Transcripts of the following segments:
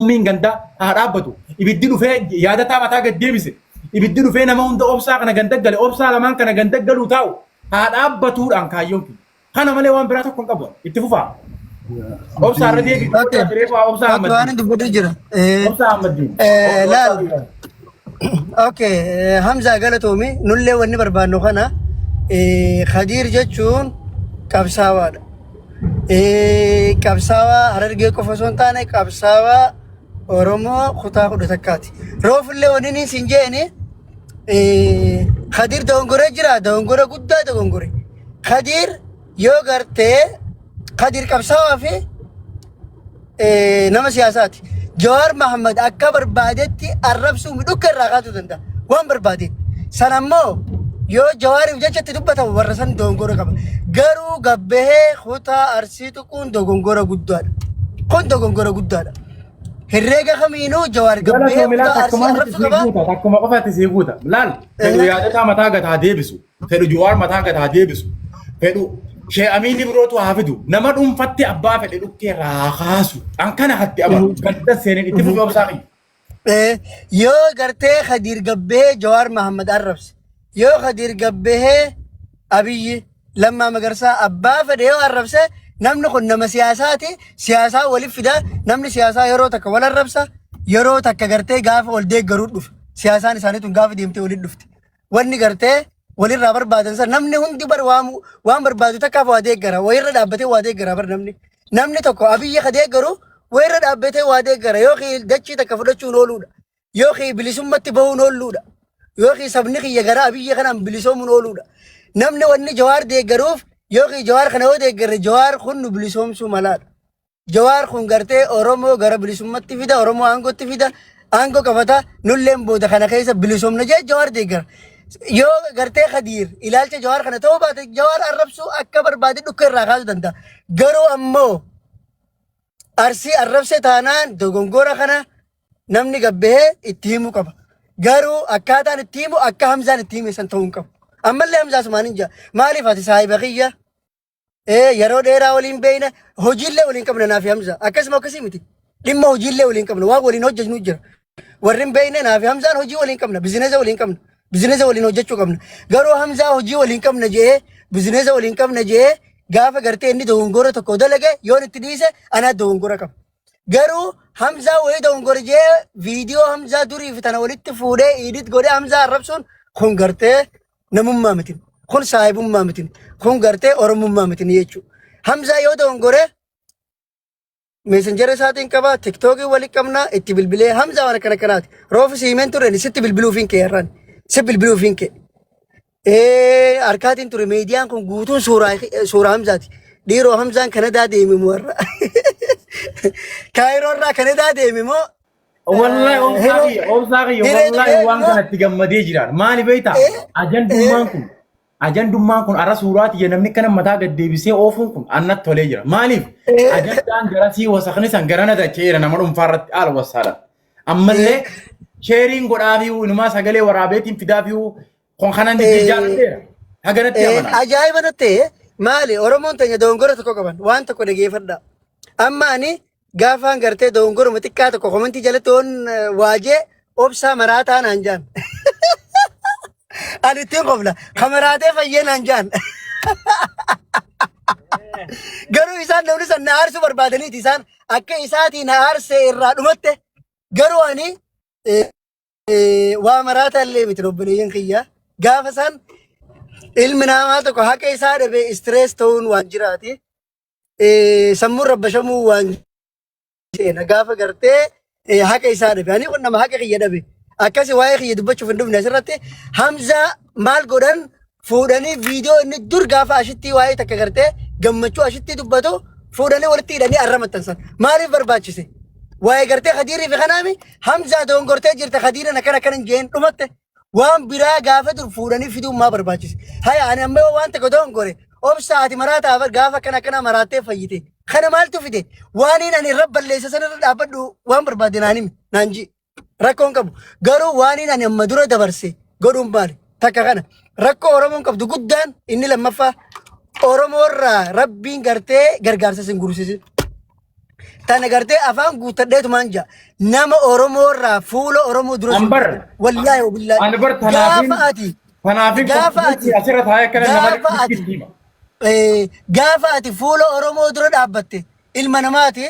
min ganda dhaabatu ibiddi dhufee yaada taabataa gad deebise ibiddi dhufee nama hunda obsaa kana gandaggale obsaa lamaan kana gandaggaluu taa'u dhaabatuudhaan kaayyoon kana malee waan biraa tokko hin qabu itti fufaa obsaa irra deebi obsaa Ammaddiin waan dubbatu jira obsaa Ammaddiin laal okay Hamza galatoomi nullee wanni barbaannu kana Khadiir jechuun qabsaawaadha qabsaawaa Harargee qofa osoo hin taane qabsaawaa Oromoo kutaa 11ti roofillee wanni ni siin jeeni Khadiir dogongoree jira dogongora guddaa dogongore Khadiir yoo gartee Khadiir qabsaawaa fi nama siyaasaati Jawaar Mohammad akka barbaadetti arrabsuu midhukka irraa kaasuu danda'a waan barbaadetti san ammoo yoo Jawaariif jechatti dubbatamu warra san dogongora qaba garuu gabbahee kutaa Arsii tuquun dogongora guddaadha kun dogongora guddaadha herreega kamiinuu Jawaar gabbahee kutaa Arsii arrabsuu qaba akkuma qofaatti sii guuta laal fedhu yaadataa mataa gataa deebisu fedhu Jawaar mataa gataa deebisu fedhu shee amiinni birootu haa fidu nama dhuunfatti abbaa fedhe dhukkee irraa kaasu an kana hatti abalu gadda seenin itti fufi obsaa yoo gartee Khadiir gabbahee Jawaar Mohammad arrabse yoo Khadiir gabbahee Abiyyi Lammaa Magarsaa abbaa fedhe yoo arrabse namni kun nama siyaasaati siyaasaa waliif fida namni siyaasaa yeroo takka wal arrabsa yeroo takka gartee gaafa wal deeggaruu dhufa siyaasaan isaanii tun gaafa deemtee waliin dhufti wanni gartee walirraa barbaadan san namni hundi bar waan barbaadu takkaaf waa deeggara wayirra dhaabbatee waa deeggara bar namni tokko Abiyyi ka deeggaru wayirra dhaabbatee waa deeggara yoo dachii takka fudhachuun ooluudha yoo bilisummatti bahuun ooluudha yoo sabni kiyya gara Abiyyi kanaan bilisoomuun ooluudha namni wanni Jawaar deeggaruuf yoo Jawaar kana yoo deeggarre Jawaar kun nu bilisoomsuu malaadha Jawaar kun gartee Oromoo gara bilisummatti fida Oromoo aangootti fida aangoo qabata nulleen booda kana keessa bilisoomna jee Jawaar deeggara yoo gartee Khadiir ilaalcha Jawaar kana ta'uu baate Jawaar arrabsuu akka barbaade dhukka irraa kaasuu danda'a garuu ammoo Arsii arrabse taanaan dogongora kana namni gabbahee itti himuu qaba garuu akkaataan itti himu akka Hamzaan itti hime san ta'uu hin qabu ammallee Hamzaa sumaan hin jaa maaliif ati saahiba kiyya yeroo dheeraa waliin beeyna hojiillee waliin qabna naafi Hamza akkasuma akkasii miti dhimma hojiillee waliin qabna waan waliin hojjechnu jira warri hin beeyne naafi Hamzaan hojii waliin qabna bizinesa waliin qabna bizinesa waliin hojjechuu qabna garuu Hamzaa hojii waliin qabna jee bizinesa waliin qabna jee gaafa gartee inni dogongora tokko dalage yoon itti dhiise anaa dogongora qaba garuu Hamzaa wayii dogongora jee viidiyoo Hamzaa durii fi tana walitti fuudhee idit godhee Hamzaa arrabsuun kun gartee namummaa mitin kun saahibummaa mitin kun gartee oromummaa mitin jechuudha Hamzaa yoo dogongore meesenjera isaatiin qaba tiktookii waliin qabna itti bilbilee Hamzaa waan akkana kanaati roofi siimeen turre sitti bilbiluufiin kee yarraan si bilbiluufiin kee arkaatiin ture miidiyaan kun guutuun suuraa Hamzaati dhiiroo Hamzaan Kanadaa deeme moo warra Kaayiroo irraa Kanadaa deeme moo wallahi wallahi waan kanatti gammadee jiraan maali beektaa ajandummaan kun ara suuraati namni kana mataa gad deebisee oofuun kun annatti tolee jira maaliif ajandaan garasii wasaqni san garana dacheera nama dhuunfaarratti haala wasaadha ammallee sheeriin godhaafi inumaa sagalee waraabeetiin fidaafi kon kanan jijjiirrateera haganatti amana ajaa'iba nutti maali Oromoon teenya dogongora tokko qaban waan tokko dhageeffadha amma ani gaafaan gartee dogongoruma xiqqaa tokko komentii jalatti oon waajee obsaa maraataa naan jaan ani ittiin qofla kamaraatee fayyee naan jaan garuu isaan namni san na aarsuu barbaadaniiti isaan akka isaatii na aarsee irraa dhumatte garuu ani waa maraataa illee miti obboleeyyan kiyyaa gaafa san ilmi namaa tokko haqa isaa dhabe stress ta'uun waan jiraati sammuun rabbashamuu waan seena gaafa gartee haqa isaa dhabe ani kun nama haqa kiyya dhabe akkasi waa'ee kiyya dubbachuuf hin dhufne asirratti Hamzaa maal godhan fuudhanii viidiyoo inni dur gaafa ashittii waa'ee takka gartee gammachuu ashittii dubbatu fuudhanii walitti hidhanii arramattan san maaliif barbaachise waa'ee gartee Khadiirii fi kanaami Hamzaa dogongortee jirte Khadiirin akkana jeen dhumatte waan biraa gaafa dur fuudhanii fiduu maa barbaachise haya ani amma waan tokko dogongore obsaati maraataa gaafa akkana maraattee fayyite kana maaltu fide waan ani irra balleessa sanarra dhaabbadhu waan barbaade naan ji rakkoon qabu garuu waan ani amma dura dabarse godhuun maali takka kana rakkoo Oromoon qabdu guddaan inni lammaffaa Oromoorraa rabbiin gartee gargaarsa sin gursiise Tana gartee afaan guuttadheetu manja. Nama Oromoo irraa fuula Oromoo dura Ambar. Wallaahi wabillaahi. Ambar Gaafa ati. Gaafa ati. asirra taa'ee akkana Gaafa nama ati. hima. Gaafa ati fuula Oromoo dura dhaabbatte ilma namaati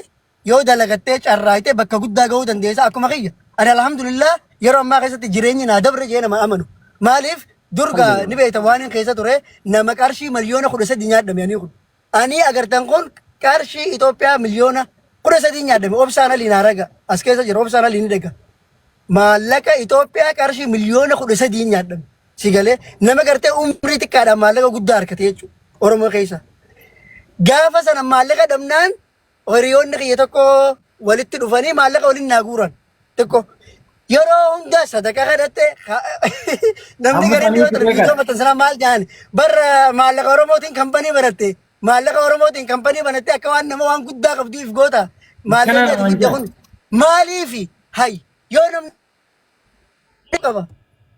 yoo dalagattee carraayitee bakka guddaa gahuu dandeessa akkuma kiyya. Ani alhamdulillah yeroo ammaa keessatti jireenyi naa dabre jee nama amanu. Maaliif durga ni beekta waan hin keessa ture nama qarshii miliyoona 13 nyaadhame ani kun. Ani agartan kun qarshii Itoophiyaa miliyoona 13 nyaadhame obsaan aliin haraga as keessa jira obsaan aliin ni daga. Maallaqa Itoophiyaa qarshii miliyoona 13 nyaadhame. Sigalee nama gartee umrii xiqqaadhaan maallaqa guddaa harkate jechuudha Oromoo keessa. Gaafa sana maallaqa dhabnaan hiriyoonni kiyya tokko walitti dhufanii maallaqa waliin naa guuran tokko yeroo hunda sadaqaa kadhatte namni gariin yoo ture viidiyoo maxxansanaa maal jedhan barra maallaqa Oromootiin kampanii banatte maallaqa Oromootiin kampanii banatte akka waan nama waan guddaa qabdu if goota maallaqni guddaa kun maaliifi hay yoo namni qaba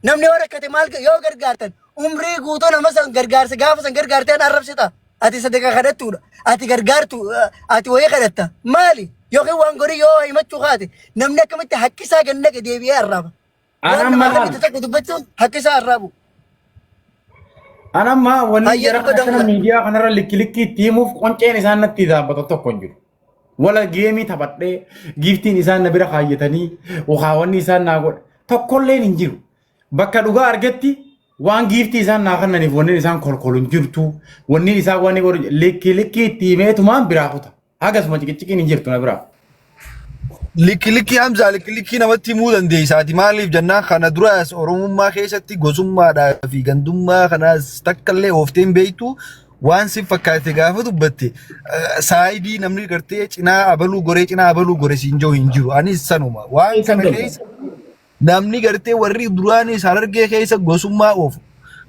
namni yoo rakkate maal yoo gargaartan umrii guutuu nama san gargaarsa gaafa san gargaartee an arrabsita ati sadaqaa kadhattuudha ati gargaartu ati wayii kadhatta maali yookiin waan gorii yoo himachuu kaate namni akkamitti hakkisaa gannaqe deebi'ee arraaba. Waan nama akkamitti tokko dubbachuun hakkisaa arraabu. Anamma wanni jara kana miidiyaa kanarra likki itti himuuf qonceen isaan natti dhaabbata tokko hin jiru. Wala geemii taphadhee giiftiin isaan na bira kaayyatanii wakaawwanni isaan naa godha tokkolleen hin jiru. Bakka dhugaa argetti waan giiftii isaan naa kannaniif wanni isaan kolkolu hin jirtu wanni isaan waan likki itti himeetumaan biraa kuta. Hagasuma ciqiciqiin hin jirtu na biraa. Likki Hamza likki namatti himuu dandeessaati maaliif jennaan kana duraas Oromummaa keessatti gosummaadhaa fi gandummaa kanaas takkallee ooftee hin beektu waan si fakkaate gaafa dubbatte saayidii namni gartee cinaa abaluu goree siin jiru hin jiru anis sanuma waan kana keessa namni gartee warri duraanis Harargee keessa gosummaa oofu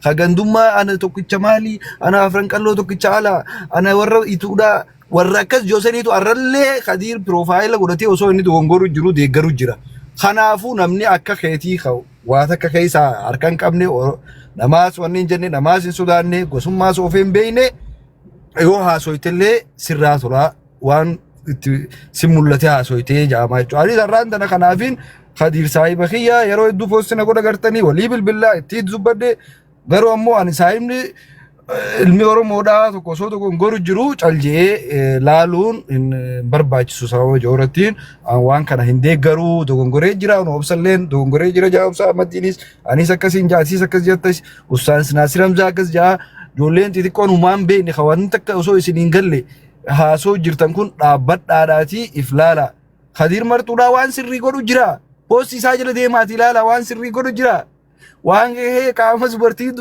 ka gandummaa ana tokkicha maali ana afran qalloo tokkicha ala ana warra ituudhaa warra akkas joosaniitu arrallee Khadiir piroofaayila godhatee osoo inni dogongoruu jiru deeggaru jira. Kanaafuu namni akka keetii waan akka keessaa harka hin qabne namaas wanni hin jenne namaas hin sodaanne gosummaas of hin beekne yoo haasoytellee sirraa turaa waan itti si mul'ate haasoytee jaamaa jechuudha. Anis har'aan tana kanaafiin Khadiir saahiba kiyya yeroo hedduu foostina godha gartanii walii bilbilaa itti dubbadde garuu ammoo ani saahibni ilmi Oromoodhaa tokko osoo dogongoruu jiru caljee laaluun hin barbaachisu sababa joorattiin waan kana hin deeggaruu dogongoree jira obsalleen dogongoree jira jaabsa amaddiinis anis akkasiin jaasiis akkas jettas Ustaan Naasir Hamzaa akkas jaa ijoolleen xixiqqoon humaan beekne waan takka osoo isin hin galle haasoo jirtan kun dhaabbadhaadhaatii if laala. Khadiir martuudhaa waan sirrii godhu jira poosti isaa jala deemaati ilaala waan sirrii godhu jira. Waan qaama dubartii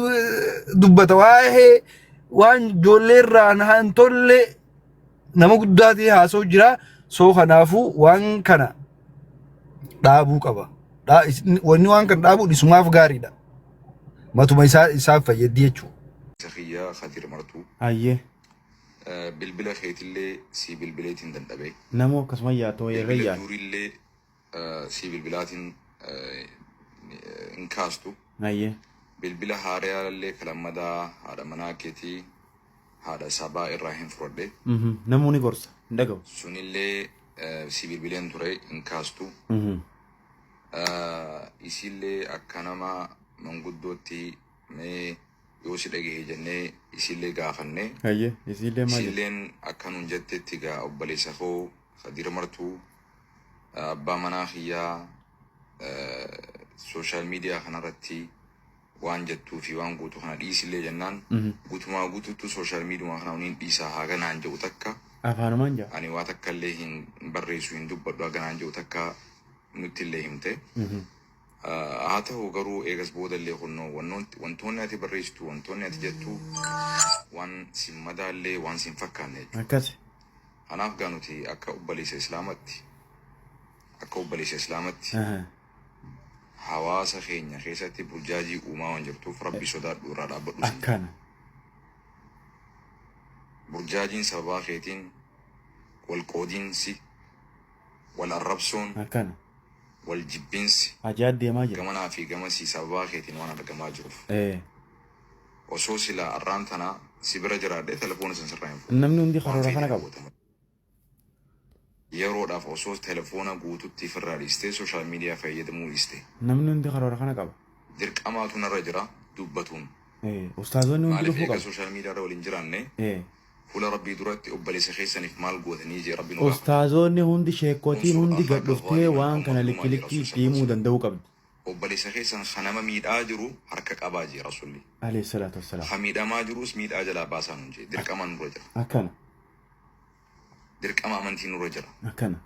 dubbata waan ijoollee irraa nahan tolle nama guddaa ta'e haasoo jira soo kanaafuu waan kana dhaabuu qaba. Wanni waan kana dhaabuu isumaaf gaariidha. Matuma isaaf fayyaddi jechuudha. Sakhiyaa Khadiir martuu. Ayyee. Bilbila keetillee si bilbileetiin dandhabee. Namoo akkasuma yaatoo yeroo yaadu. Durillee si bilbilaatiin hin kaastu. Ayyee. Bilbila haariyaallee kalammadaa haadha manaa keetii haadha sabaa irraa hin fudhadhe. Namoonni gorsa hin dhagahu. Sunillee si bilbileen ture hin kaastu. Isillee akka nama manguddootti mee yoo si dhagahee jennee isillee gaafanne. Ayyee isillee maali? Isilleen akka nuun jettetti gaa obboleessa koo Khadiir martuu abbaa manaa kiyyaa social media kanarratti waan jettuu fi waan guutuu kana dhiisillee jennaan guutumaa guutuutu social media kana uniin dhiisaa haganaan jedhu takka afaanumaan jaa ani waa takka illee hin barreessu hin dubbadhu haganaan jedhu takka nutti illee himte haa ta'u garuu eegas booda illee kunnoo wantoonni ati barreessitu wantoonni ati jettu waan sin madaallee waan sin fakkaanne akkas kanaaf gaa nuti akka obboleessa islaamatti hawaasa keenya keessatti burjaajii uumaa waan jirtuuf rabbi sodaadhu irraa dhaabbadhu. Akkana. Burjaajiin sababaa keetiin wal qoodiinsi wal arrabsoon akkana wal jibbinsi ajaa deemaa jira gamanaa fi gamasii sababaa keetiin waan argamaa jiruuf. Osoo sila arraan tanaa si bira jiraadhee telefoona san sirraa hin fuudhu. Namni hundi karoora kana qabu. yeroodhaaf osoo telefoona guututti firraa dhiistee sooshaal miidiyaa fayyadamuu dhiiste. Namni hundi karoora kana qaba. Dirqamaatu narra jira dubbatuun. Ustaazonni hundi Maaliif dhufuu eega qabu. sooshaal miidiyaarra waliin jiraanne fuula rabbii duratti obboleessa keessaniif maal gootanii jee rabbiin Ustaazonni hundi sheekotiin hundi gad dhuftee waan kana likki deemuu danda'uu qabdi. obboleessa keessan kanama miidhaa jiru harka qabaa jee rasulli. Alayhi salaatu wassalaam. Ha miidhamaa jirus miidhaa jalaa baasaa nun jee dirqama nurra jira. Akkana. Dirqama amantii nurra jira. Akkana.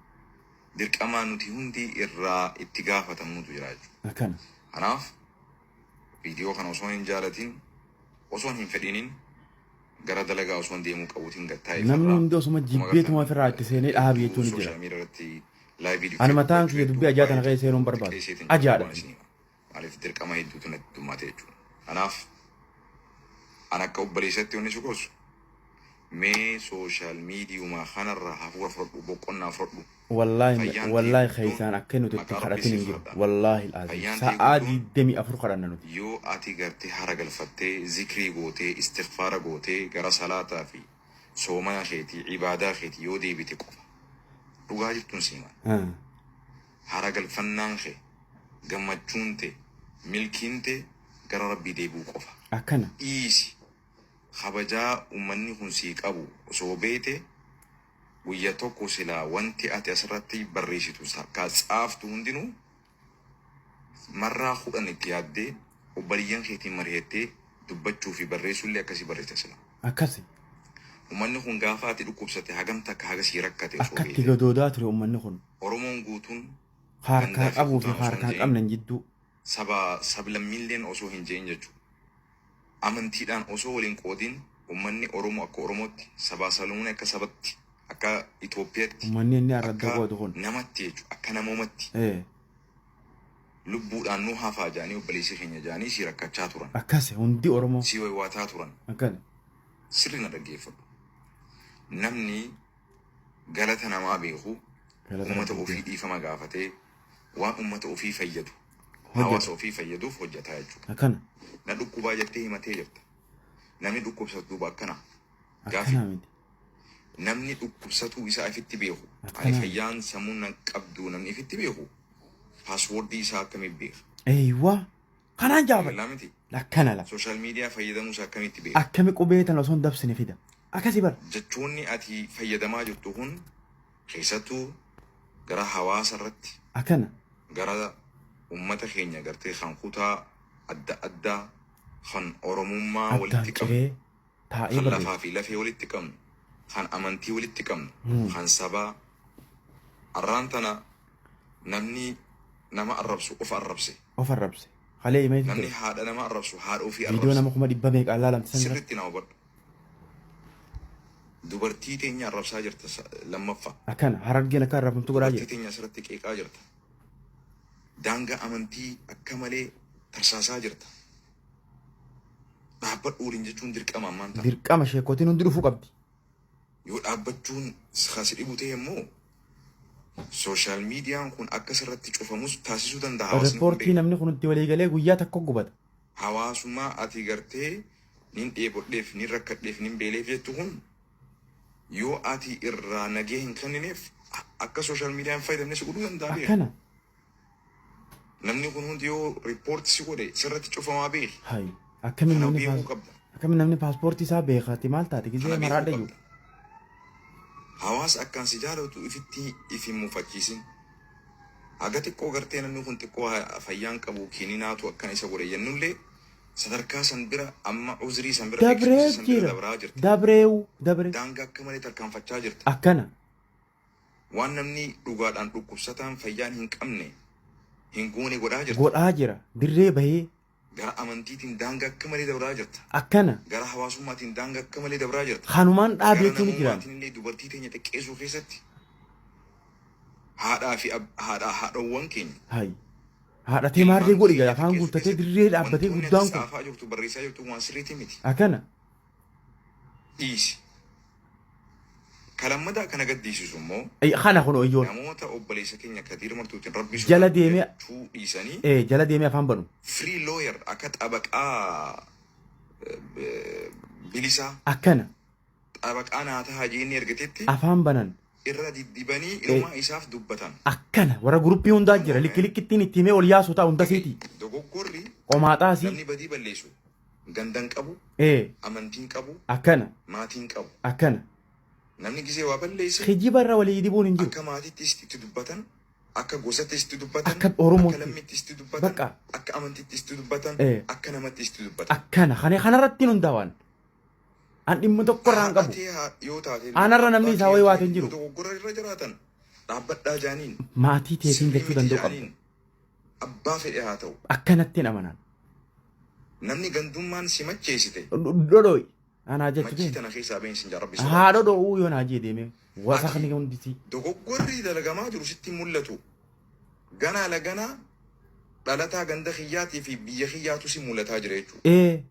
Dirqama nuti hundi irraa itti gaafatamnutu jira jechuudha. Akkana. Kanaaf viidiyoo kana osoo hin jaalatin osoo hin fedhinin gara dalagaa osoo hin deemuu qabuutiin gattaa'e. Namni hundi osuma jibbeetuma ofirraa itti seenee dhaabi jechuun jira. Sooshaal miidiyaa irratti laayivii Ani mataan kiyya dubbii ajaa kana keessa seenuun barbaadu. Ajaadha. Maaliif dirqama hedduutu natti dhumate jechuudha. Kanaaf an akka obboleessatti wanni si gorsu mee sooshaal miidiyumaa kanarraa hafuura fudhadhu boqonnaa fudhadhu. Wallaahi keessaan akka nuti itti kadhatin hin jiru. Wallaahi al'aazim. Sa'aa 24 kadhanna nuti. Yoo ati gartee hara galfattee zikrii gootee istighfaara gootee gara salaataa fi soomana keetii ibaadaa keetii yoo deebite qofa. Dhugaa jirtuun siimaan. Hara galfannaan kee gammachuun tee milkiin tee gara rabbii deebi'uu qofa. Akkana. Dhiisi kabajaa ummanni kun sii qabu osoo beete guyya tokko silaa wanti ati asirratti barreessitu ka tsaaftu hundinuu marraa 10 itti yaaddee obboleeyyan keetiin mari'attee dubbachuu fi barreessuullee akkasii barreessa sila. Akkasi. Ummanni kun gaafa ati dhukkubsate hagam takka haga sii rakkate osoo Akkatti gadoodaa ture ummanni kun. Oromoon guutuun Harkaa qabuu fi harkaa qabnan jidduu. sablammiilleen osoo hin jeen jechuudha. Amantiidhaan osoo waliin qoodin ummanni Oromoo akka Oromootti sabaa saluun akka sabatti akka Itoophiyaatti Ummanni inni arradda qoodu kun. namatti jechuudha akka namoomatti lubbuudhaan nu hafaa jaanii obboleessi keenya jaanii si rakkachaa turan. Akkasi hundi Oromoo. Si waywaataa turan. Akkana. Sirri na dhaggeeffadhu. Namni galata namaa beeku ummata ofii dhiifama gaafatee waan ummata ofii fayyadu hawaasa ofii fayyaduuf hojjetaa jechuudha. Akkana. Na dhukkubaa jettee himatee jirta. Namni dhukkubsatu duuba akkana. Akkana miti. Namni dhukkubsatu isaa ifitti beeku. Ani fayyaan sammuu nan qabdu namni ifitti beeku. Paaswoordii isaa akkamitti beeka. Eeywa. Kanaan jaafadha. Laa miti. Lakkana la. Sooshaal miidiyaa fayyadamuu isaa akkamitti beeka. Akkami qubeetan osoo hin dabsine fida. Akkasi bara. Jechoonni ati fayyadamaa jirtu kun keessattuu gara hawaasa irratti Akkana. gara ummata keenya gartee kan kutaa adda addaa kan Oromummaa Addaan walitti qabnu ciree taa'ee kan barreessa. lafaa fi lafee walitti qabnu kan amantii walitti qabnu kan sabaa arraan tana namni nama arrabsu of arrabse Of arrabse. Halee himee namni ture. haadha nama arrabsu haadha ofii Viidiyoo arrabse nama 100 meeqaan laalamte san irratti. sirriitti nama godhu dubartii teenya arrabsaa jirta lammaffaa Akkana. Harargeen akka arrabamtu godhaa dubartii jira. teenya asirratti qeeqaa jirta daangaa amantii akka malee tarsaasaa jirta dhaabbadhu waliin jechuun dirqama ammaan ta'a Dirqama sheekotiin hundi dhufuu qabdi. yoo dhaabbachuun si dhibu ta'e immoo sooshaal miidiyaan kun akka sirratti cufamus taasisuu danda'a hawaasni kun Riippoortii beeku. namni kun itti walii galee guyyaa tokko gubata. Hawaasummaa ati gartee nin dheebodheef nin rakkadheef nin beeleef jettu kun yoo ati irraa nagee hin kennineef akka sooshaal miidiyaan fayyadamne si godhuu danda'a beeku. Akkana. Namni kun hundi yoo riippoorti si godhe sirratti cufamaa beeki. Hayi. Akkamiin Kana namni beekuu qabda. akkamiin namni paaspoortii isaa beekati maal taate gizee Kana maraadha beekuu jiru. qabda. Hawaasa akkaan si jaalatu ifitti if hin mufachiisin. Haga xiqqoo gartee namni kun xiqqoo fayyaan qabu kininaatu akkan isa godhe jennullee sadarkaa san bira amma uzrii san bira Dabree san bira jira. dabraa jirta. Dabreewu. Dabree. Daangaa akka malee tarkaanfachaa jirta. Akkana. Waan namni dhugaadhaan dhukkubsataan fayyaan hin qabne hin goone godhaa jirta. Godhaa jira. Dirree bahee. Gara amantiitiin daangaa akka malee dabraa jirta. Akkana. Gara hawaasummaatiin daangaa akka malee dabraa jirta. Kanumaan Gara dhaabeetu ni jiran. namummaatiin illee dubartii teenya xiqqeessuu keessatti haadhaa fi haadhawwan keenya. Hayi. Haadhatee maarree godhi gala afaan guuttatee dirree dhaabbatee guddaan kun. Saafaa jirtu barreessaa jirtu waan sirriitii miti. Akkana. Dhiisi. Kalammadaa kana gaddiisisu immoo Kana kun oyyoon. namoota obboleessa keenya Kadiir Martuutiin rabbi Jala deemee- jechuu dhiisanii Jala deemee afaan banu. free lawyer akka xabaqaa bilisaa Akkana. xabaqaa naataa hajii inni ergatetti Afaan banan. irra diddibanii inumaa isaaf dubbatan. Akkana warra guruppii hundaa jira likkilikkiittiin itti himee ol yaasu ta'a hunda siiti. Dogoggorri Qomaaxaasi. namni badii balleessu gandan qabu amantiin qabu akkana maatiin qabu akkana. namni gisee waa balleesse Kijiba irra walii dibuun hin jiru. akka maatittis itti dubbatan akka gosattis itti dubbatan Akka Oromootti. akka lammittis itti dubbatan Bakka. akka amantittis itti dubbatan akka namattis itti dubbatan. Akkana kanarratti hundaa'an. An dhimma tokko irraa hin qabu. Aanarra namni isaa wayii waatu hin jiru. Dogoggora irra jiraatan dhaabbadhaa jaaniin. Maatii teessiin jechuu danda'u qabu. Abbaa fedhe haa ta'u. Akkanatti hin amanan. Namni gandummaan si macheessite. Dhodhooyi. Anaa Machii jechuun. tana keessaa beensi hin jarrabbisu. Haa dhodhoo'uu yoo naa jee deeme. Wasakni hundisi. Dogoggorri dalagamaa jiru sitti mul'atu. Ganaa laganaa dhalataa ganda kiyyaatii fi biyya kiyyaatu si mul'ataa jira jechuudha.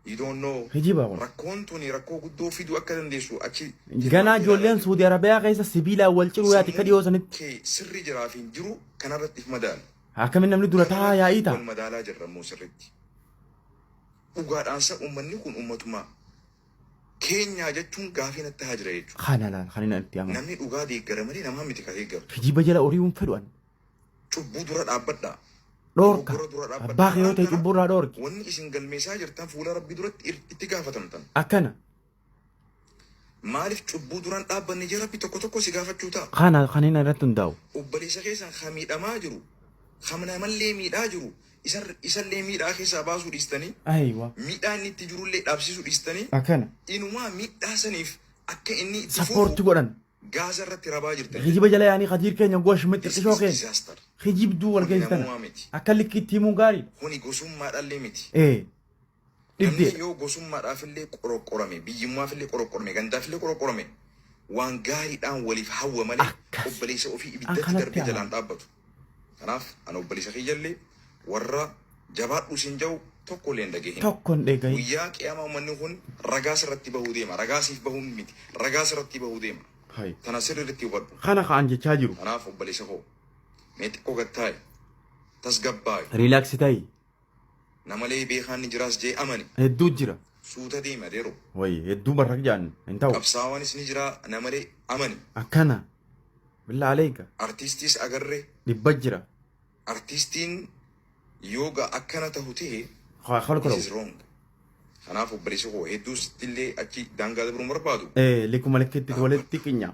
You don't know. Kijiba kun. Rakkoon tuni rakkoo guddoo fiduu akka dandeessu achi. Ganaa ijoolleen Suudi Arabiyaa keessa sibiilaan wal ciruu yaati akka dhiyoo sanitti. Sirri jiraa fi jiru kanarratti if madaala. Akkamiin namni dura taa'aa yaa'ii ta'a. Wal madaalaa jirra immoo sirritti. Dhugaadhaansa uummanni kun uummatuma keenyaa jechuun gaafii natti haa jira jechuudha. Kana laal kan inni itti amanu. Namni dhugaa deeggara malee namaa miti ka deeggaru. Kijiba jala horii hin fedhuan. Cubbuu dura dhaabbadhaa. Dhoorka. Abbaa kee yoo ta'e cubbuu irraa dhoorki. Wanni isin galmeessaa jirtan fuula rabbii duratti itti gaafatamtan. Akkana. Maaliif cubbuu duraan dhaabbanni jira rabbi tokko tokko si gaafachuu ta'a. Kana kan inni irratti hundaa'u. Obboleessa keessan ka miidhamaa jiru, ka namallee miidhaa jiru, isallee miidhaa keessaa baasuu dhiistanii, Ayiwa. miidhaa inni itti jirullee dhaabsisuu dhiistanii, Akkana. inumaa miidhaa saniif akka inni itti Sappoorti godhan. gaasa irratti rabaa jirtan. Kijiba jala yaanii kadiir keenya goosh mixxixishoo keenya. Disaster. Kijibduu wal geessitan. Namummaa miti. Akka likkiitti himuu gaarii. Kuni gosummaadhaallee miti. Dhibdee. Namni yoo gosummaadhaafillee qoroqqorame, biyyummaafillee qoroqqorame, gandaafillee qoroqqorame, waan gaariidhaan waliif hawwa malee obboleessa ofii ibiddatti darbee jalaan dhaabbatu. Kanaaf ani obboleessa kiyyallee warra jabaadhu sin jiru tokkollee hin dhagahin. Tokko hin dhagahin. Guyyaa qiyaamaa uummanni kun ragaa sirratti bahuu deema. Ragaa siif bahuu miti. Ragaa sirratti bahuu deema. Tana sirriitti hubadhu. Kana ka'an jechaa jiru. Kanaaf obboleessa koo mee xiqqoo gattaa'i. Tasgabbaa'i. Riilaaksi ta'i. Namalee beekaan ni jiraas jee amani. Hedduu jira. Suuta deema deero. Wayi hedduu barra jaan hin ta'u. Qabsaawwanis ni jira namalee amani. Akkana. Billaalee eega. Artiistiis agarree. Dhibba jira. Artiistiin yooga akkana ta'u ta'e. Haala This is wrong. Kanaaf obboleessa koo hedduus illee achi daangaa dabruu barbaadu. Likkuma likkiitti walitti qinya.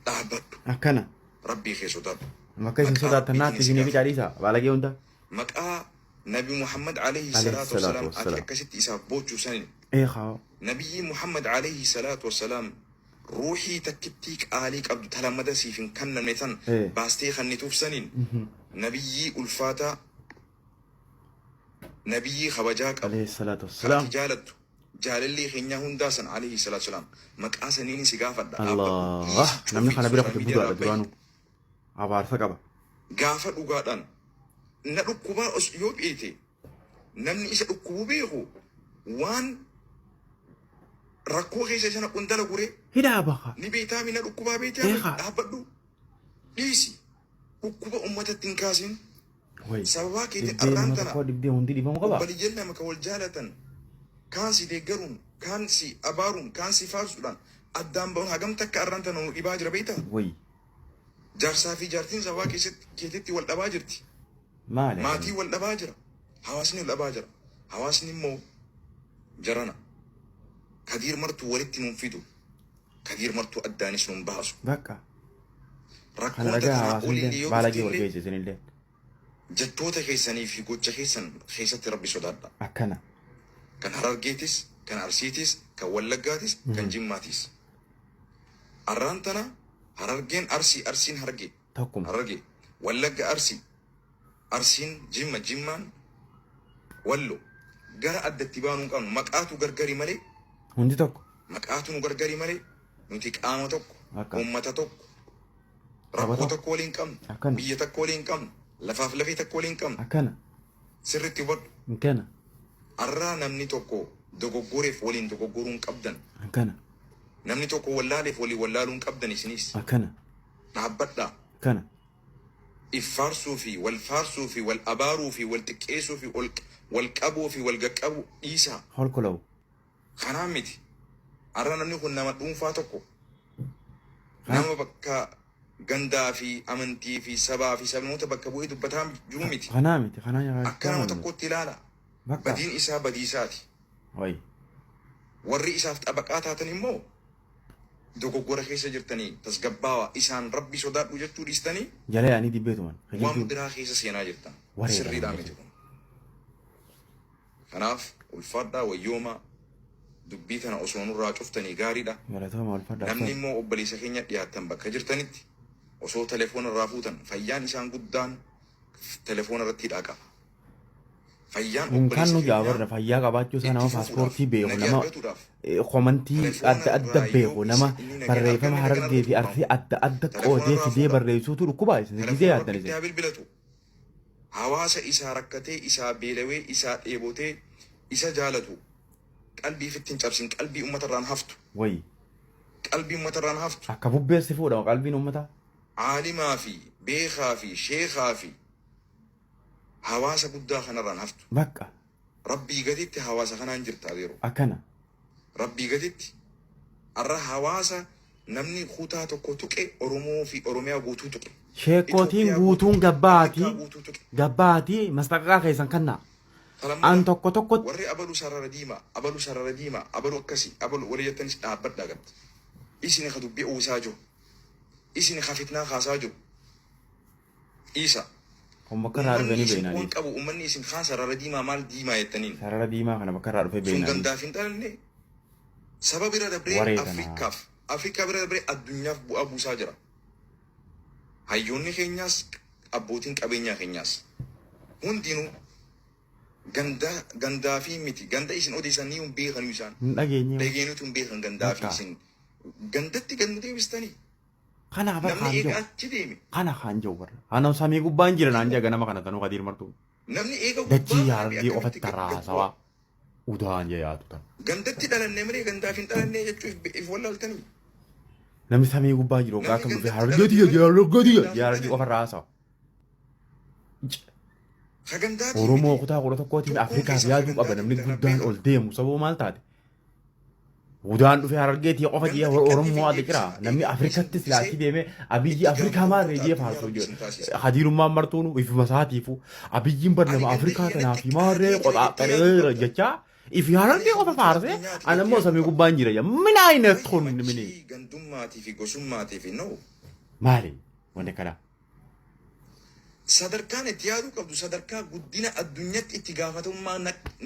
Dhaabbadhu. Akkana. Rabbii kee sodaadhu. Makka isin sodaatan naatti isinii fi caadhiisa. Baalagee hunda. Maqaa Nabi Muhammad alayhi salatu wassalam ati akkasitti isaaf bochuu sanin. Haa. Nabiyyi Muhammad alayhi salatu wassalam ruuxii takkittii qaalii qabdu talamada siif hin kennamne tan baastee kannituuf sanin. Nabiyyi ulfaataa nabiyyi kabajaa qabu. Alayhi salatu wassalam. Kati jaalattu. Jaalallee keenyaa hundaa san alayhi salatu wassalam. Maqaa saniin si gaafadha. Allah. Namni kana bira qote buduudha duraanu. Abaarsa qaba. Gaafa dhugaadhaan na dhukkubaa yoo dhiite namni isa dhukkubuu beeku waan rakkoo keessa sana qundala guree Hidhaa baha. ni beektaa mina dhukkubaa beektaa dhaabbadhu dhiisi dhukkuba uummatatti hin kaasin sababaa keetiin arraan tana obboleeyyan lama ka wal jaalatan kaan si deeggaruun kaan si abaaruun kaan si faarsuudhaan addaan ba'uun hagam takka arraan tana nu dhibaa jira beektaa jaarsaa fi jaartiin sababaa keetitti wal dhabaa jirti. Maali? Maatii wal dhabaa jira. Hawaasni wal dhabaa jira. Hawaasni immoo jarana. Kadiir martuu walitti nuun fidu. Kadiir martuu addaanis nuun baasu. Bakka. Rakkoota kanaa olii yoo baalagee wal geessisanillee. Jettoota keessanii fi gocha keessan keessatti rabbi sodaadha. Akkana. Kan Harargeetis, kan Arsiitis, kan Wallaggaatis, kan Jimmaatis. Arraan tana Harargeen Arsii, Arsiin Harargee. Tokkuma. Harargee. Wallagga Arsii. Arsiin Jimmaan Wallo. Gara addatti baanuu qabnu maqaatu gargari malee. Hundi tokko. Maqaatu nu gargari malee. Nuti qaama tokko. Akka. Uummata tokko. Rakkoo tokko waliin qabnu. Akkana. Biyya tokko waliin qabnu. Lafaaf lafee tokko waliin qabnu. Akkana. Sirriitti hubadhu. Akkana. Arraa namni tokko dogoggoreef waliin dogoggoruu hin qabdan. Akkana. Namni tokko wallaaleef waliin wallaaluu hin qabdan isinis. Akkana. Dhaabbadhaa. Akkana. Iffaarsuu fi wal faarsuu fi wal abaaruu fi wal xiqqeessuu fi wal qabuu fi wal gaqqabuu dhiisaa. Holkolawu. Kanaan miti. Arra namni kun nama dhuunfaa tokko nama bakka gandaa fi amantii fi sabaa fi sabnoota bakka bu'ee dubbataa jiru miti. Kanaa miti kanaa Akka nama tokkotti ilaala. Bakka. Badiin isaa badiisaati. Wayi. Warri isaaf xabaqaa taatan immoo dogoggora keessa jirtanii tasgabbaawaa isaan rabbi sodaadhu jechuu dhiistanii Jala yaanii dibbeetuman. waan biraa keessa seenaa jirtan. Wareega Sirriidhaa nama miti kun. Kanaaf ulfaadhaa wayyooma dubbii tana osoo nurraa cuftanii gaariidha. Galatooma wal fadhaa. Namni immoo obboleessa keenya dhiyaattan bakka jirtanitti osoo telefoona irraa fuutan fayyaan isaan guddaan telefoona irratti hidhaa qaba. Fayyaan Kan nu jaabarra fayyaa qabaachuu isaa nama paaspoortii beeku nama komantii adda adda beeku nama barreeffama harargee fi arsii adda adda qoodee fidee barreessuutu dhukkubaa isa gidee yaaddan isa. bilbilatu. Hawaasa isaa rakkatee, isaa beelawee, isaa dheebotee, isa jaalatu. Qalbii fittiin cabsin qalbii uummatarraan haftu. Wayi. Qalbii uummatarraan haftu. Akka bubbeessi fuudhama qalbiin uummataa. Aalimaa fi beekaa fi sheekaa fi hawaasa guddaa kanarraan haftu. Bakka. Rabbii gaditti hawaasa kanaan jirta adeero. Akkana. Rabbii gaditti arra hawaasa namni kutaa tokko tuqe Oromoo fi Oromiyaa guutuu tuqe. Sheekootiin guutuun gabbaatii mastaqaa keessan kannaa. An tokko tokkotti. Warri abalu sarara diimaa, abalu akkasii, abalu walii jettanis dhaabbadhaa qabdi. Isin ka dubbii uusaa jiru. Isin ka fitnaa kaasaa jiru. Isa. Kun bakka irraa dhufanii beeknaa waan qabu uummanni isin kaan sarara diimaa maal diimaa jettaniin. Sarara diimaa kana bakka irraa dhufee Sun beeknaa. gandaaf hin dhalanne. Saba bira dabree Afrikaa bira dabree addunyaaf bu'aa buusaa jira. Hayyoonni keenyaas abbootiin qabeenyaa keenyaas hundinuu gandaa fi miti ganda isin odeessanii hin beekanu isaan. Hin dhageenye. Dhageenyutu hin beekan gandaa fi isin gandatti ganda deebistanii. Kana abar Namni haan eega jiru. achi deeme. Kana haan jiru warra. Ana samii gubbaan jira naan jaga nama kana tanuu kadiir martuu. Namni eega Dachii yaardii ofatti raasawaa. Udaan jee yaatu tan. Gandatti dhalannee malee gandaaf hin dhalannee jechuuf if wallaaltanii. Namni samii gubbaa jiru gaa kan dhufee hargatiya yaardii ofa raasawa. Ha gandaati. Oromoo kutaa kudha tokkootiin Afrikaaf yaaduu qaba namni guddaan ol deemu sababa maal taate. Udaan dhufee hargeetii qofa jee Oromoo adda jira namni Afrikatti silaatti deemee abiyyi Afrikaa maarree jee faasoo jiru. Hadiirummaan martuunu ifuma isaatiifu abiyyiin barnama Afrikaa kanaaf maarree qoxaaxareera jechaa ifi hargee qofa faarsee anammoo samii gubbaan jira jee mina ayinat kun mini. Gandummaatii fi gosummaatii fi noo. Maali wanti kana. Sadarkaan itti yaaduu qabdu sadarkaa guddina addunyaatti itti gaafatamummaa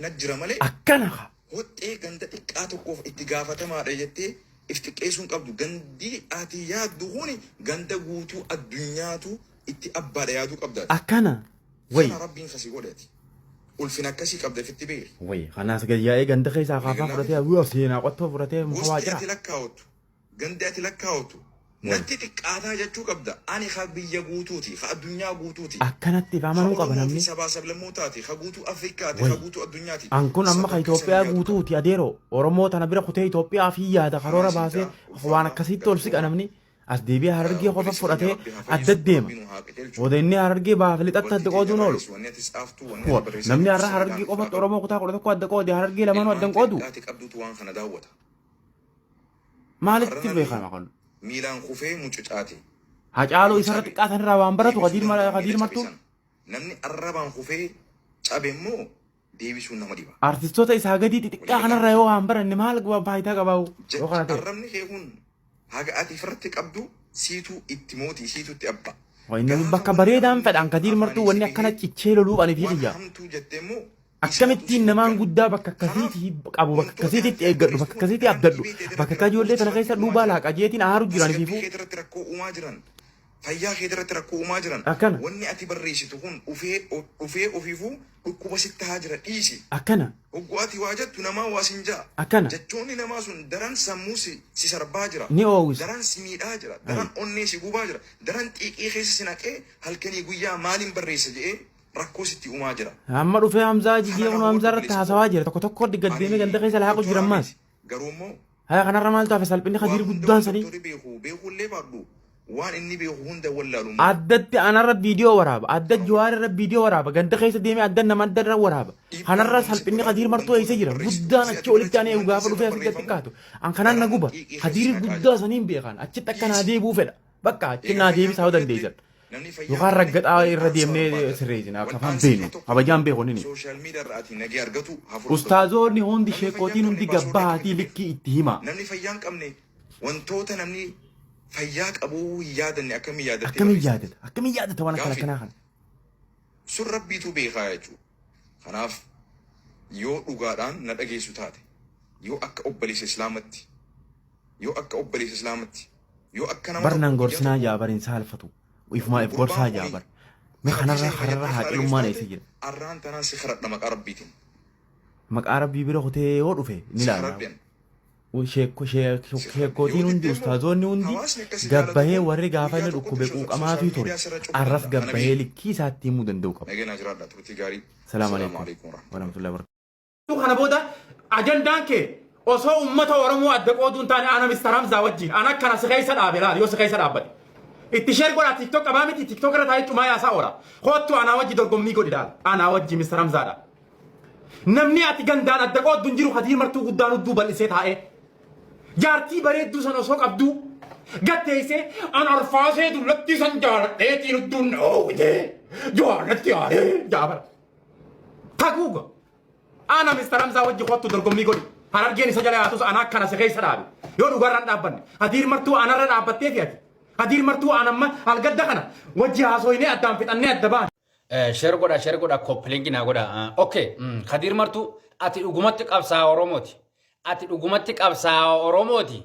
na jira malee. Akkana. Hoxxee ganda xiqqaa tokkoof itti gaafatamaadha jettee if xiqqeessuun qabdu gandi ati yaaddu kuni ganda guutuu addunyaatu itti abbaadha yaaduu qabda. Akkana. Wayi. Kana rabbiin kasi godhati. Ulfina akkasii qabda fitti beeri. Wayi. Kanaas gayyaa'ee ganda keessaa kaafaa fudhatee hawwii seenaa qottoo fudhatee muka waa Gosti jira. ati lakkaa'otu. Gandi ati lakkaa'otu. Natti xiqqaataa jechuu qabda. Ani ha biyya guutuuti. Ha addunyaa guutuuti. Akkanatti amanuu qaba namni. Sabaa sablammootaati. Ha guutuu Afrikaati. Ha guutuu addunyaati. An kun amma ka Itoophiyaa guutuuti adeero Oromoo tana bira kutee Itoophiyaa fi yaada karoora baasee waan akkasitti ol siqa namni as deebi'ee harargee qofa fudhatee adda deema. Oda inni harargee baaf lixatti adda qooduun oolu. Namni har'a harargee qofatti Oromoo kutaa kudha tokko adda qoode harargee lamaanuu adda hin qoodu. Maalitti beekama kun? Miilaan kufee mucucaati. Hacaaluu isarra xiqqaatan irraa waan baratu kadiir martuu. Namni arrabaan kufee cabe immoo deebisuun nama dhiba. Artistoota isaa gadii xixiqqaa kanarra yoo waan baranne maal faayidaa qabaa'u yoo kana ta'e. Arrabni kee kun haga ati irratti qabdu siituu itti mootii siituu itti abba. Inni bakka bareedaan fedhan kadiir martuu wanni akkana cichee loluu ani fi xiyya. Hamtuu jettee immoo Akkamittiin namaan guddaa bakka akkasiitii qabu bakka akkasiitti eeggadhu bakka akkasiitti abdadhu bakka akka ijoollee sana keessa duubaa laaqa jeetiin aaru jiran fiifuu. Keetirratti rakkoo uumaa jiran. Fayyaa keetirratti rakkoo uumaa jiran. Akkana. Wanni ati barreessitu kun dhufee ofiifuu dhukkuba sitti haa jira dhiisi. Akkana. Hogguu ati waa jettu namaa waa sin ja'a. Akkana. Jechoonni namaa sun daran sammuu si sarbaa jira. Ni oowwisa. Daran si miidhaa jira. Daran onnee si gubaa jira. Daran xiiqii keessa si naqee halkanii guyyaa maaliin barreessa jedhee rakkoo sitti uumaa jira. Amma dhufee Hamzaa jijjee kun Hamzaa irratti haasawaa jira tokko tokko gaddeemee ganda keessa laaqu jiran maas. Garuu immoo Haa kanarra maal taa'e salphinni kadiir guddaan sanii. beekullee baadhu وان إني بيهون ده ولا لهم addatti anarra viidiyoo waraaba adda jawaarra viidiyoo waraaba ganda keessa deemee adda nama addarra waraaba kanarra salphinni Khadiir Martuu eessa jira guddaan achi olitti aanee gaafa dhufee asitti xiqqaatu an kanaan na guba Khadiir guddaa saniin beekan achitti akka naa deebuu fedha bakka achi naa deebisaa dandeessan namni yookaan raggaxaa irra deemnee sirreessina akka afaan beenu habajaan beekonni ni social media irraatii nagee argatu ustaazoonni hundi sheekootiin hundi gabbaatii likkii itti hima namni fayyaan qabne wantoota namni fayyaa qabuu yaadanne akkamiin yaadata waan akkana kanaa kana sun rabbiitu beekaa jechuudha. Kanaaf yoo dhugaadhaan na dhageessu taate yoo akka obboleessa islaamatti yoo akka nama barnaan gorsinaa jaabarin saalfatu ifuma if gorsaa jaabar mee kanarra haaqilummaan eessa jira arraan tanaan si kadhadha maqaa rabbiitiin maqaa rabbii bira kutee yoo dhufe ni laala sheekootiin hundi ustaazoonni hundi gabbahee warri gaafa inni dhukkube quuqamaatu ture arras gabbahee likkii isaatti himuu danda'u qaba. Nageenya jiraadha turtii gaarii. Salaamu alaikum warahmatullahi wabarakatuh. Kana booda ajandaan kee osoo uummata Oromoo adda qooduun taane ana Mr. Hamzaa wajjin ana akkana si keessa dhaabe laal yoo si keessa dhaabbate. Itti sheer godhaa TikTok qabaa miti TikTok irra taa'ee cumaa yaasaa oola. Kottu anaa wajji dorgommii godhi laal anaa wajji Mr. Hamzaadha. Namni ati gandaan adda qooduun jiru Khadiir Martuu guddaan hudduu bal'isee taa'ee. Jaartii bareedduu sana osoo qabdu gatteessee an arfaasee dullatti san jaaladheetiin hudduun dhoowwitee jaalatti aaree jaabara. Taguuga ana Mr. Hamzaa wajji kottu dorgommii godhi harargeen isa jala yaatus ana akkana si keessa dhaabe yoo dhugarraan dhaabbanne Khadiir Martuu anarra dhaabbattee fe'ate Khadiir Martuu anamma algadda kana wajji haasoyinee addaan fixannee adda baane. Share godha koppilingi naa godha. Okay Khadiir Martuu ati dhugumatti qabsaa Oromooti. Ati dhugumatti qabsaa Oromooti.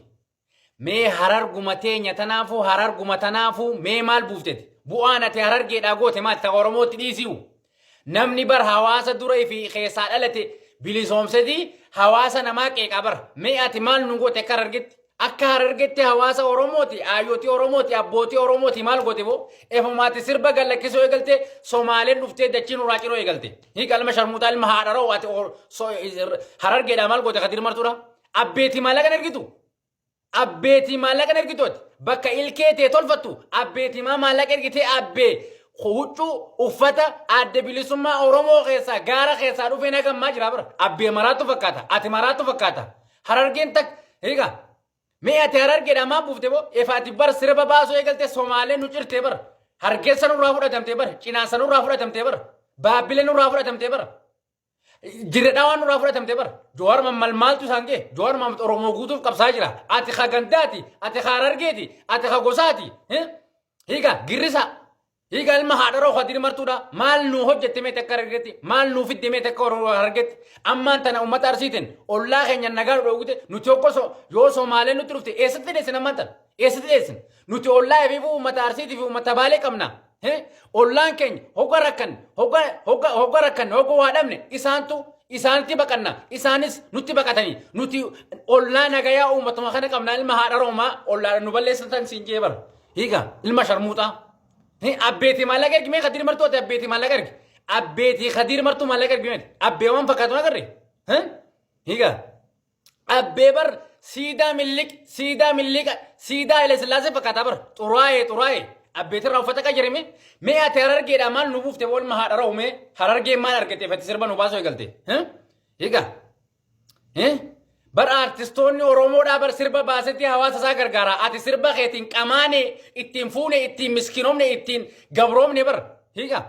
Mee harar gumatee nyatanaafu harar gumatanaafu mee maal buufteti? Bu'aan ati harargeedhaa goote maal ta'a Oromooti dhiisiu? Namni bar hawaasa dura fi keessaa dhalate bilisoomseti hawaasa namaa qeeqa bar. Mee ati maal nu goote akka harargetti? Akka harargetti hawaasa Oromooti, ayyootii Oromooti, abbootii Oromooti maal goote boo? Efumaati sirba gallakkisoo eegalte Somaaleen dhuftee dachiin urraa ciroo eegalte. Hiiqalma sharmuutaa ilma haadharoo ati harargeedhaa maal goote Khadiir Martuudha? Abbeetii maallaqan ergitu? Abbeetii maallaqan ergitooti? Bakka ilkee tee tolfattu abbeetii maallaqa ergitee abbee huccuu uffata adda bilisummaa Oromoo keessaa gaara keessaa dhufee nagammaa jira bara. Abbee maraattu fakkaata. Ati maraattu fakkaata. Harargeen tak hiiqa. Mee ati harargeedhaa maa buufte boo? Efaati bar sirba baasoo eegalte Somaaleen nu cirtee bara. Hargeysa nurraa fudhatamtee bara. Cinaansa nurraa fudhatamtee bara. Baabbilee nurraa fudhatamtee bara. Jirredhaa waan nurraa fudhatamtee bara. Jowaar maaltu isaan gee? Jowaar Maamud Oromoo guutuuf qabsaa jira. Ati ka gandaati. Ati ka harargeeti. Ati ka gosaati. Hiiqa girrisa. Hiiqa ilma haadharoo Khadiir Martuudha. Maal nu hojjette mee takka harargeetti? Maal nu fidde mee takka harargeetti? Ammaan tana uummata Arsiitiin ollaa keenya nagaa dhoowwite nuti yoo Somaaleen nutti dhufte eessatti dheessin ammaan tana? Eessatti dheessin? Nuti ollaa fi uummata Arsiitii fi uummata Baalee qabna. Ollaan keenya hogga rakkan hogga waa dhabne isaanitti baqanna isaanis nutti baqatanii nuti ollaa nagayaa uummatuma kana qabna ilma haadharoomaa ollaa nu balleessatan siin jee bara. Hiiqa ilma sharmuuxaa. Abbeetii maallaqa ergi mee Khadiir Martuu ati abbeetii maallaqa ergi. Abbeetii Khadiir Martuu maallaqa ergi mee abbeewwan fakkaatu na garre. Hiiqa abbee bar siidaa Haile Sillaasee fakkaata bar xuraa'ee. Abbeetirraa uffata qayyarame mee ati harargeedhaa maal nu buufte ilma haadharoo mee harargeen maal argate fatti sirba nu baasoo eegalte. Hiiqa bar artistoonni Oromoodhaa bar sirba baasetti hawaasa isaa gargaara. Ati sirba keetiin qamaane ittiin fuune ittiin miskinomne ittiin gabroomne bar. Hiiqa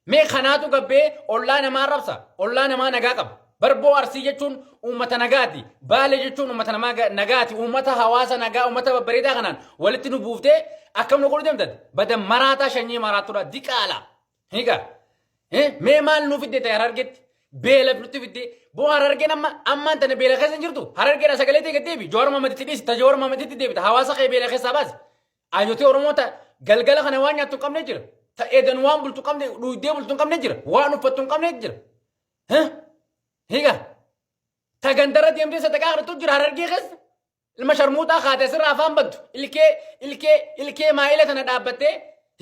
mee kanaatu gabbee ollaa namaa rabsa ollaa namaa nagaa qaba. Barboo Arsii jechuun uummata nagaati. Baalee jechuun uummata nagaati. Uummata hawaasa nagaa uummata babbareedaa kanaan walitti nu buuftee akkam nu godhu deemtan? Badan maraataa shanyii maraatudha diqaala. Hiiqa mee maal nu fidde ta'e harargeetti? Beela nutti fidde boo harargeen ammaan tana beela keessa hin jirtu. Harargeedha sagalee ta'e gaddeebi. Jowaar Maamaditti dhiisita Jowaar Maamaditti deebita. Hawaasa kee beela keessaa baasi. Ayyootee Oromoota galgala kana waan nyaattu hin qabne jira. Ta'eedan waan bultu hin qabne dhuydee bultu hin qabne jira. Waan uffattu hin qabne jira. Hiiqa tagandarra deemtee sadaqaa kadhattu jira harargee keessa. Ilma sharmuuxaa kaatee sirraa afaan baddu. Ilkee maayila tana dhaabbattee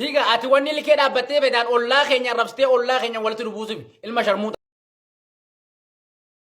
hiiqa ati wanni ilkee dhaabbattee fedhaan ollaa keenya arrabsitee ollaa keenya walitti nu buusuuf ilma sharmuuxaa.